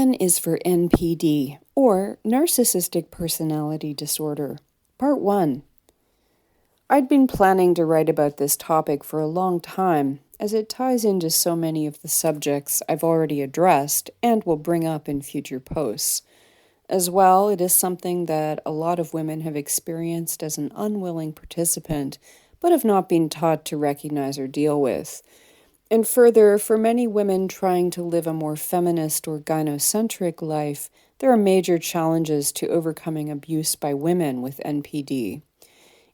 N is for NPD, or Narcissistic Personality Disorder. Part 1. I'd been planning to write about this topic for a long time, as it ties into so many of the subjects I've already addressed and will bring up in future posts. As well, it is something that a lot of women have experienced as an unwilling participant, but have not been taught to recognize or deal with. And further, for many women trying to live a more feminist or gynocentric life, there are major challenges to overcoming abuse by women with NPD.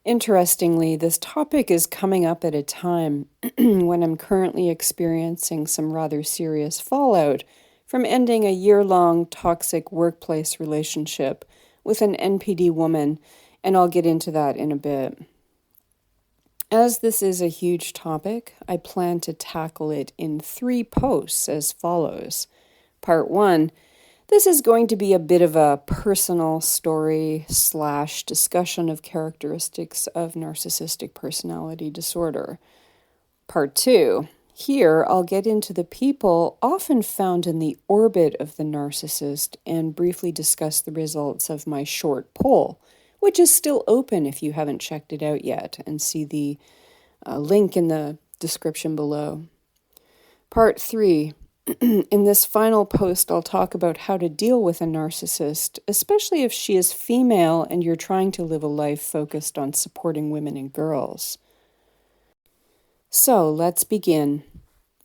Interestingly, this topic is coming up at a time when I'm currently experiencing some rather serious fallout from ending a year-long toxic workplace relationship with an NPD woman, and I'll get into that in a bit. As this is a huge topic, I plan to tackle it in 3 posts as follows. Part 1, this is going to be a bit of a personal story / discussion of characteristics of narcissistic personality disorder. Part 2, here I'll get into the people often found in the orbit of the narcissist and briefly discuss the results of my short poll, which is still open if you haven't checked it out yet, and see the link in the description below. Part 3. In this final post, I'll talk about how to deal with a narcissist, especially if she is female and you're trying to live a life focused on supporting women and girls. So, let's begin.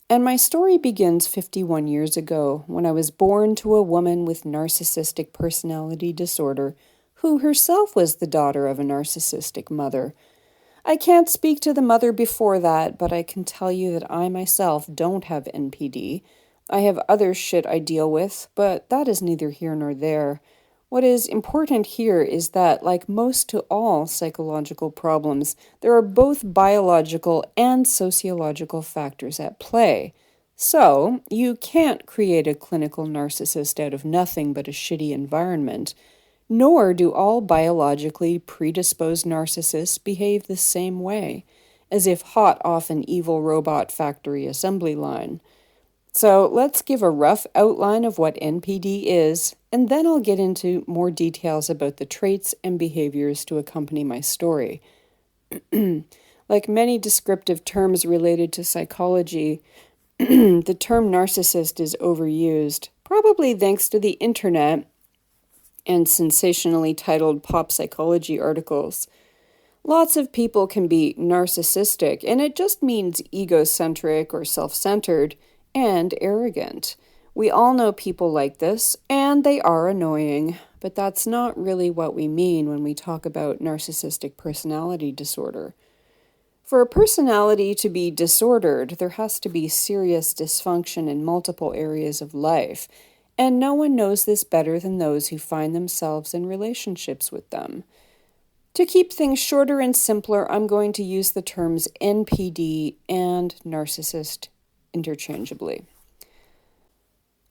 And my story begins 51 years ago, when I was born to a woman with narcissistic personality disorder, who herself was the daughter of a narcissistic mother. I can't speak to the mother before that, but I can tell you that I myself don't have NPD. I have other shit I deal with, but that is neither here nor there. What is important here is that, like most to all psychological problems, there are both biological and sociological factors at play. So, you can't create a clinical narcissist out of nothing but a shitty environment. Nor do all biologically predisposed narcissists behave the same way, as if hot off an evil robot factory assembly line. So let's give a rough outline of what NPD is, and then I'll get into more details about the traits and behaviors to accompany my story. Like many descriptive terms related to psychology, the term narcissist is overused, probably thanks to the internet and sensationally titled pop psychology articles. Lots of people can be narcissistic, and it just means egocentric or self-centered and arrogant. We all know people like this, and they are annoying, but that's not really what we mean when we talk about narcissistic personality disorder. For a personality to be disordered, there has to be serious dysfunction in multiple areas of life, and no one knows this better than those who find themselves in relationships with them. To keep things shorter and simpler, I'm going to use the terms NPD and narcissist interchangeably.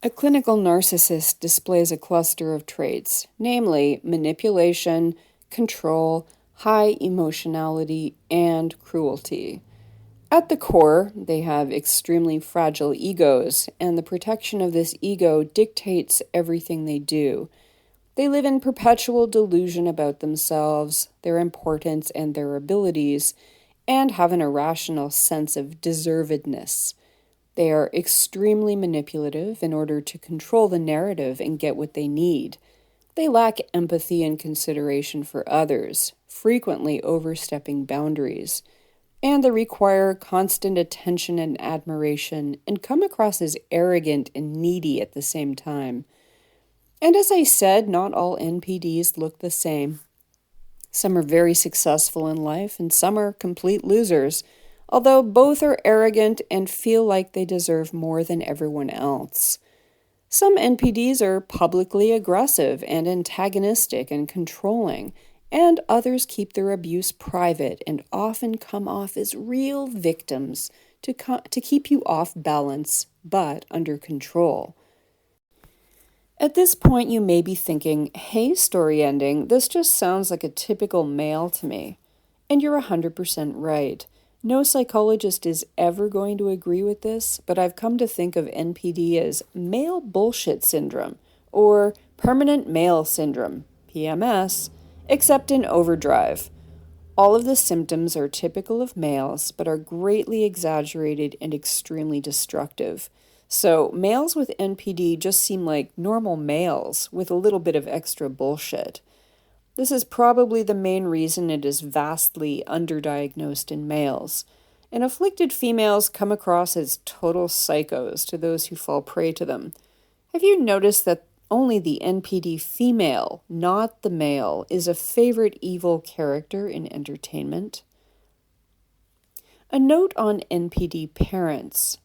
A clinical narcissist displays a cluster of traits, namely manipulation, control, high emotionality, and cruelty. At the core, they have extremely fragile egos, and the protection of this ego dictates everything they do. They live in perpetual delusion about themselves, their importance, and their abilities, and have an irrational sense of deservedness. They are extremely manipulative in order to control the narrative and get what they need. They lack empathy and consideration for others, frequently overstepping boundaries. And they require constant attention and admiration and come across as arrogant and needy at the same time. And as I said, not all NPDs look the same. Some are very successful in life and some are complete losers, although both are arrogant and feel like they deserve more than everyone else. Some NPDs are publicly aggressive and antagonistic and controlling, and others keep their abuse private and often come off as real victims to keep you off balance, but under control. At this point, you may be thinking, hey, story ending, this just sounds like a typical male to me. And you're 100% right. No psychologist is ever going to agree with this, but I've come to think of NPD as male bullshit syndrome, or permanent male syndrome, PMS, except in overdrive. All of the symptoms are typical of males, but are greatly exaggerated and extremely destructive. So, males with NPD just seem like normal males with a little bit of extra bullshit. This is probably the main reason it is vastly underdiagnosed in males. And afflicted females come across as total psychos to those who fall prey to them. Have you noticed that only the NPD female, not the male, is a favorite evil character in entertainment? A note on NPD parents.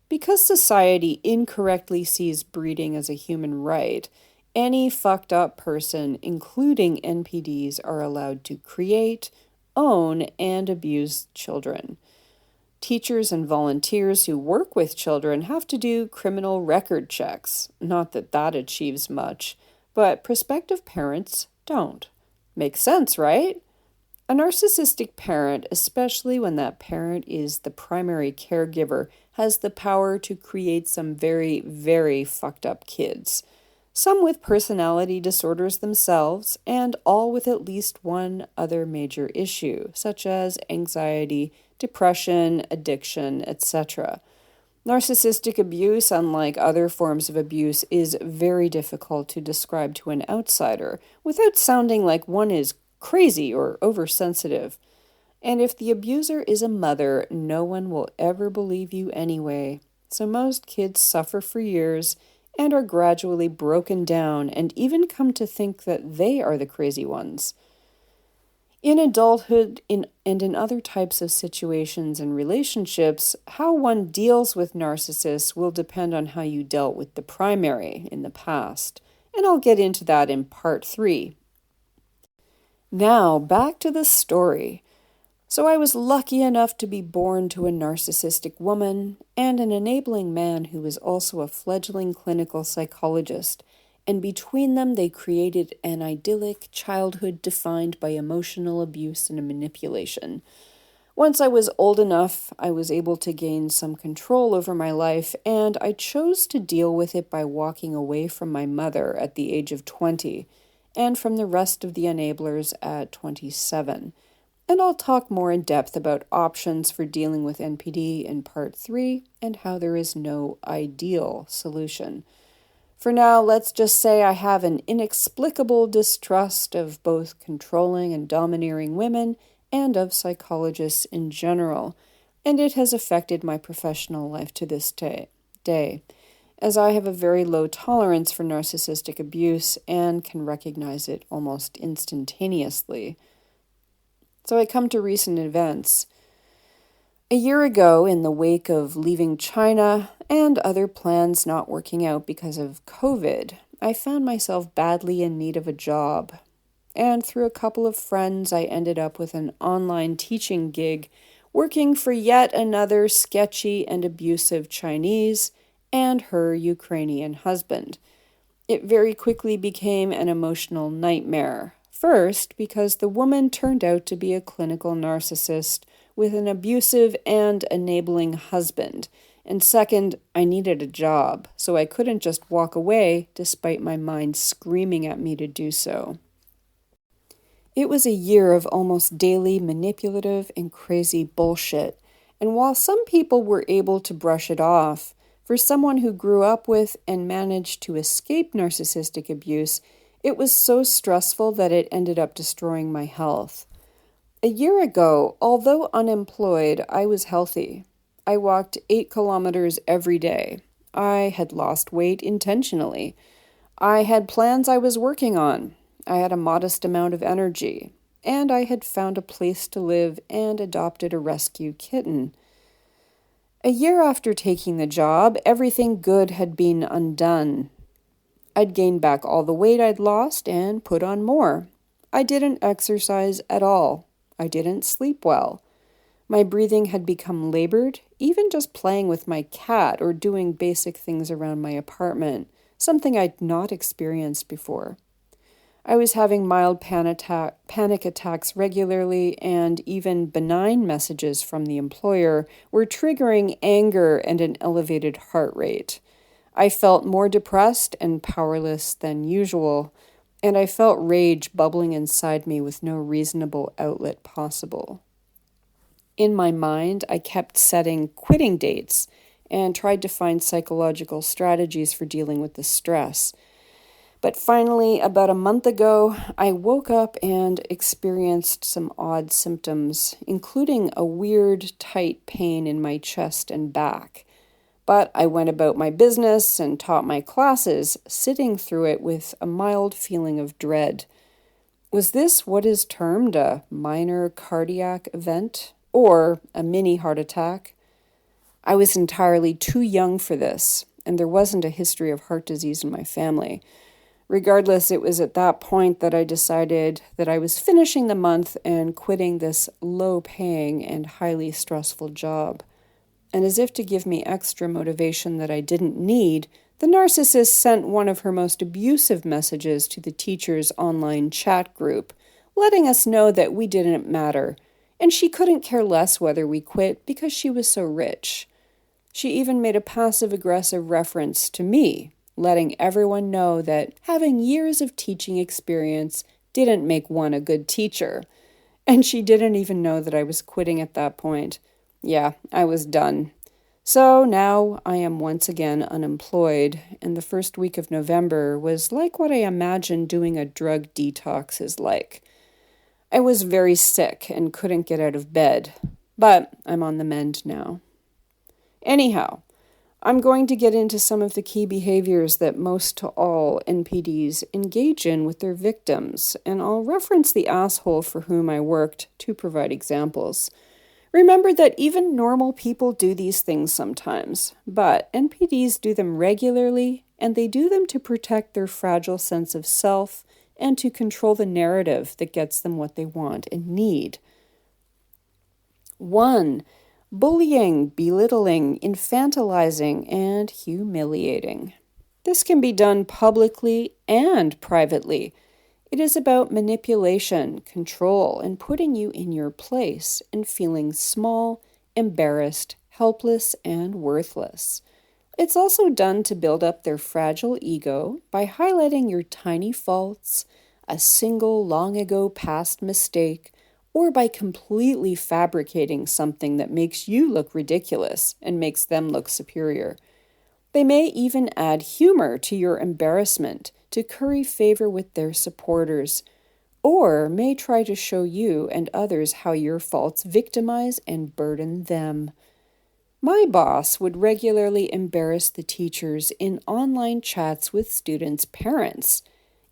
Because society incorrectly sees breeding as a human right, any fucked up person, including NPDs, are allowed to create, own, and abuse children. Teachers and volunteers who work with children have to do criminal record checks. Not that that achieves much, but prospective parents don't. Makes sense, right? A narcissistic parent, especially when that parent is the primary caregiver, has the power to create some very, very fucked up kids. Some with personality disorders themselves, and all with at least one other major issue, such as anxiety, depression, addiction, etc. Narcissistic abuse, unlike other forms of abuse, is very difficult to describe to an outsider without sounding like one is crazy or oversensitive. And if the abuser is a mother, no one will ever believe you anyway. So most kids suffer for years and are gradually broken down and even come to think that they are the crazy ones. In adulthood and in other types of situations and relationships, how one deals with narcissists will depend on how you dealt with the primary in the past. And I'll get into that in part 3. Now, back to the story. So I was lucky enough to be born to a narcissistic woman and an enabling man who was also a fledgling clinical psychologist, and between them they created an idyllic childhood defined by emotional abuse and manipulation. Once I was old enough, I was able to gain some control over my life, and I chose to deal with it by walking away from my mother at the age of 20, and from the rest of the enablers at 27. And I'll talk more in depth about options for dealing with NPD in part 3 and how there is no ideal solution. For now, let's just say I have an inexplicable distrust of both controlling and domineering women and of psychologists in general, and it has affected my professional life to this day, as I have a very low tolerance for narcissistic abuse and can recognize it almost instantaneously. So I come to recent events. A year ago, in the wake of leaving China and other plans not working out because of COVID, I found myself badly in need of a job. And through a couple of friends, I ended up with an online teaching gig, working for yet another sketchy and abusive Chinese and her Ukrainian husband. It very quickly became an emotional nightmare. First, because the woman turned out to be a clinical narcissist with an abusive and enabling husband. And second, I needed a job, so I couldn't just walk away despite my mind screaming at me to do so. It was a year of almost daily manipulative and crazy bullshit, and while some people were able to brush it off, for someone who grew up with and managed to escape narcissistic abuse, it was so stressful that it ended up destroying my health. A year ago, although unemployed, I was healthy. I walked 8 kilometers every day. I had lost weight intentionally. I had plans I was working on. I had a modest amount of energy. And I had found a place to live and adopted a rescue kitten. A year after taking the job, everything good had been undone. I'd gained back all the weight I'd lost and put on more. I didn't exercise at all. I didn't sleep well. My breathing had become labored, even just playing with my cat or doing basic things around my apartment, something I'd not experienced before. I was having mild panic attacks regularly, and even benign messages from the employer were triggering anger and an elevated heart rate. I felt more depressed and powerless than usual, and I felt rage bubbling inside me with no reasonable outlet possible. In my mind, I kept setting quitting dates and tried to find psychological strategies for dealing with the stress. But finally, about a month ago, I woke up and experienced some odd symptoms, including a weird, tight pain in my chest and back. But I went about my business and taught my classes, sitting through it with a mild feeling of dread. Was this what is termed a minor cardiac event, or a mini heart attack? I was entirely too young for this, and there wasn't a history of heart disease in my family. Regardless, it was at that point that I decided that I was finishing the month and quitting this low-paying and highly stressful job. And as if to give me extra motivation that I didn't need, the narcissist sent one of her most abusive messages to the teacher's online chat group, letting us know that we didn't matter, and she couldn't care less whether we quit because she was so rich. She even made a passive-aggressive reference to me, letting everyone know that having years of teaching experience didn't make one a good teacher. And she didn't even know that I was quitting at that point. Yeah, I was done. So now I am once again unemployed, and the first week of November was like what I imagined doing a drug detox is like. I was very sick and couldn't get out of bed, but I'm on the mend now. Anyhow, I'm going to get into some of the key behaviors that most to all NPDs engage in with their victims, and I'll reference the asshole for whom I worked to provide examples. Remember that even normal people do these things sometimes, but NPDs do them regularly, and they do them to protect their fragile sense of self and to control the narrative that gets them what they want and need. 1. Bullying, belittling, infantilizing, and humiliating. This can be done publicly and privately. It is about manipulation, control, and putting you in your place and feeling small, embarrassed, helpless, and worthless. It's also done to build up their fragile ego by highlighting your tiny faults, a single long ago past mistake, or by completely fabricating something that makes you look ridiculous and makes them look superior. They may even add humor to your embarrassment to curry favor with their supporters, or may try to show you and others how your faults victimize and burden them. My boss would regularly embarrass the teachers in online chats with students' parents.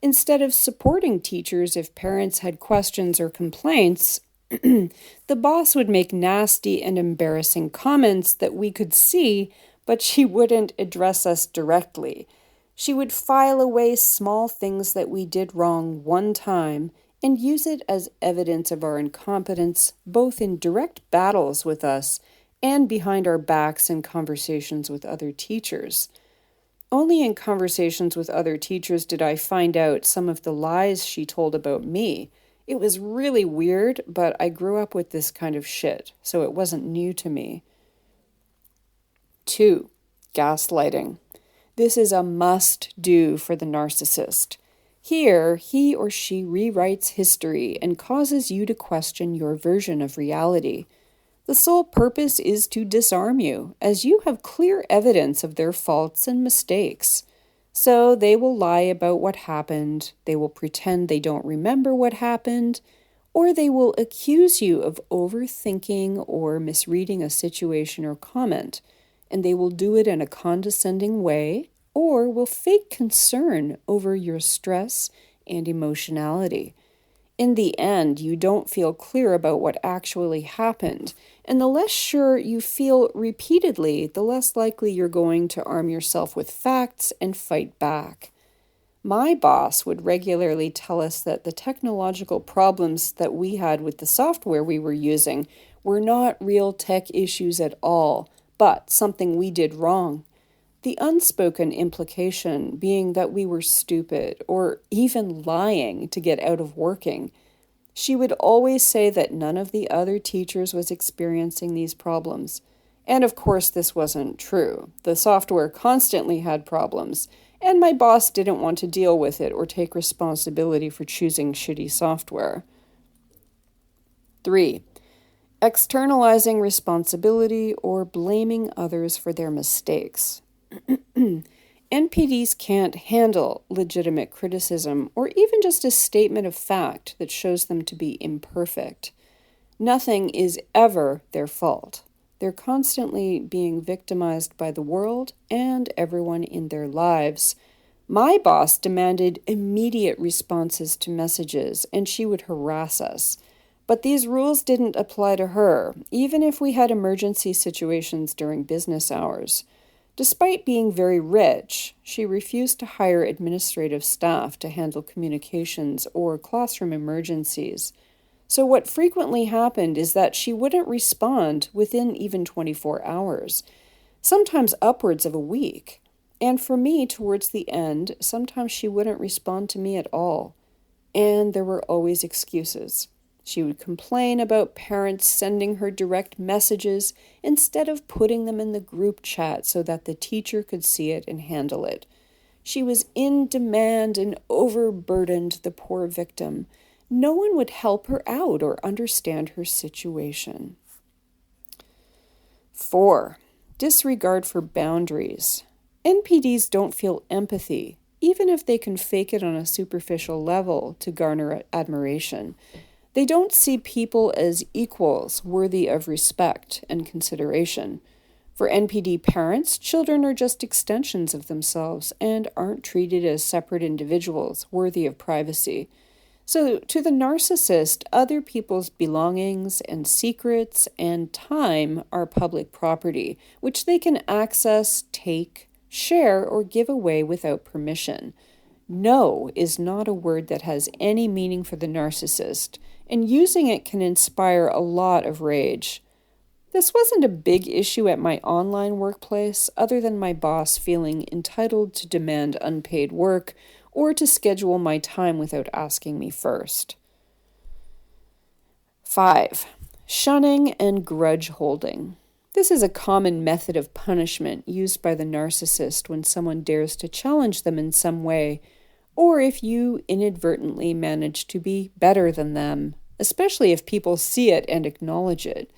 Instead of supporting teachers if parents had questions or complaints, the boss would make nasty and embarrassing comments that we could see, but she wouldn't address us directly. She would file away small things that we did wrong one time and use it as evidence of our incompetence, both in direct battles with us and behind our backs in conversations with other teachers. Only in conversations with other teachers did I find out some of the lies she told about me. It was really weird, but I grew up with this kind of shit, so it wasn't new to me. 2. Gaslighting. This is a must-do for the narcissist. Here, he or she rewrites history and causes you to question your version of reality. The sole purpose is to disarm you, as you have clear evidence of their faults and mistakes. So they will lie about what happened, they will pretend they don't remember what happened, or they will accuse you of overthinking or misreading a situation or comment, and they will do it in a condescending way, or will fake concern over your stress and emotionality. In the end, you don't feel clear about what actually happened, and the less sure you feel repeatedly, the less likely you're going to arm yourself with facts and fight back. My boss would regularly tell us that the technological problems that we had with the software we were using were not real tech issues at all, but something we did wrong. The unspoken implication being that we were stupid or even lying to get out of working. She would always say that none of the other teachers was experiencing these problems. And of course, this wasn't true. The software constantly had problems, and my boss didn't want to deal with it or take responsibility for choosing shitty software. 3. Externalizing responsibility or blaming others for their mistakes. NPDs can't handle legitimate criticism or even just a statement of fact that shows them to be imperfect. Nothing is ever their fault. They're constantly being victimized by the world and everyone in their lives. My boss demanded immediate responses to messages, and she would harass us. But these rules didn't apply to her, even if we had emergency situations during business hours. Despite being very rich, she refused to hire administrative staff to handle communications or classroom emergencies. So what frequently happened is that she wouldn't respond within even 24 hours, sometimes upwards of a week. And for me, towards the end, sometimes she wouldn't respond to me at all. And there were always excuses. She would complain about parents sending her direct messages instead of putting them in the group chat so that the teacher could see it and handle it. She was in demand and overburdened the poor victim. No one would help her out or understand her situation. 4. Disregard for boundaries. NPDs don't feel empathy, even if they can fake it on a superficial level to garner admiration. They don't see people as equals worthy of respect and consideration. For NPD parents, children are just extensions of themselves and aren't treated as separate individuals worthy of privacy. So, to the narcissist, other people's belongings and secrets and time are public property, which they can access, take, share, or give away without permission. No is not a word that has any meaning for the narcissist, and using it can inspire a lot of rage. This wasn't a big issue at my online workplace, other than my boss feeling entitled to demand unpaid work or to schedule my time without asking me first. 5. Shunning and grudge holding. This is a common method of punishment used by the narcissist when someone dares to challenge them in some way, or if you inadvertently manage to be better than them, especially if people see it and acknowledge it.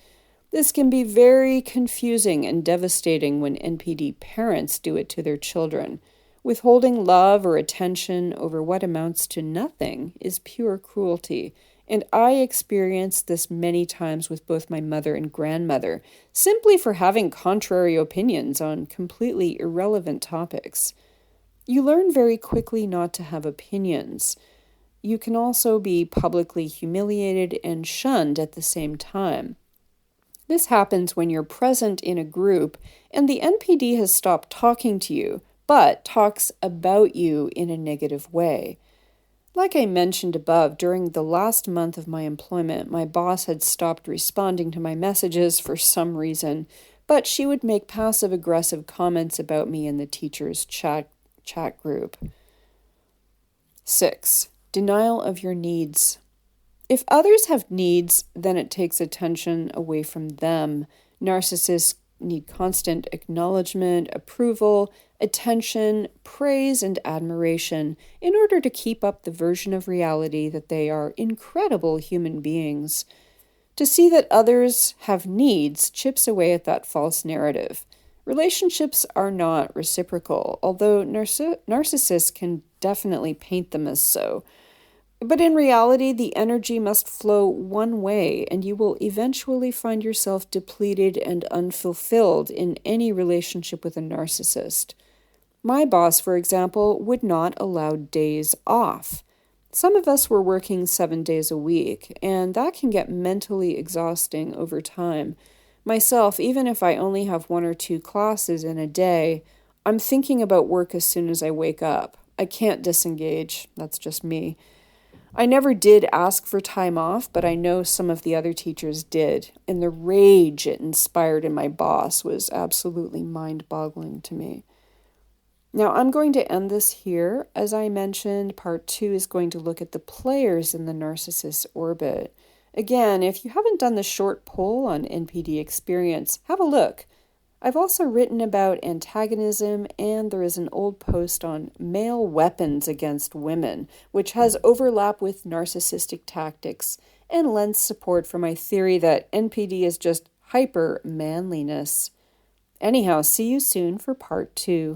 This can be very confusing and devastating when NPD parents do it to their children. Withholding love or attention over what amounts to nothing is pure cruelty, and I experienced this many times with both my mother and grandmother, simply for having contrary opinions on completely irrelevant topics. You learn very quickly not to have opinions. You can also be publicly humiliated and shunned at the same time. This happens when you're present in a group and the NPD has stopped talking to you, but talks about you in a negative way. Like I mentioned above, during the last month of my employment, my boss had stopped responding to my messages for some reason, but she would make passive-aggressive comments about me in the teacher's chat group. 6. Denial of your needs. If others have needs, then it takes attention away from them. Narcissists need constant acknowledgement, approval, attention, praise, and admiration in order to keep up the version of reality that they are incredible human beings. To see that others have needs chips away at that false narrative. Relationships are not reciprocal, although narcissists can definitely paint them as so. But in reality, the energy must flow one way, and you will eventually find yourself depleted and unfulfilled in any relationship with a narcissist. My boss, for example, would not allow days off. Some of us were working 7 days a week, and that can get mentally exhausting over time. Myself, even if I only have 1 or 2 classes in a day, I'm thinking about work as soon as I wake up. I can't disengage. That's just me. I never did ask for time off, but I know some of the other teachers did, and the rage it inspired in my boss was absolutely mind-boggling to me. Now, I'm going to end this here. As I mentioned, part 2 is going to look at the players in the narcissist orbit. Again, if you haven't done the short poll on NPD experience, have a look. I've also written about antagonism, and there is an old post on male weapons against women, which has overlap with narcissistic tactics and lends support for my theory that NPD is just hyper manliness. Anyhow, see you soon for part 2.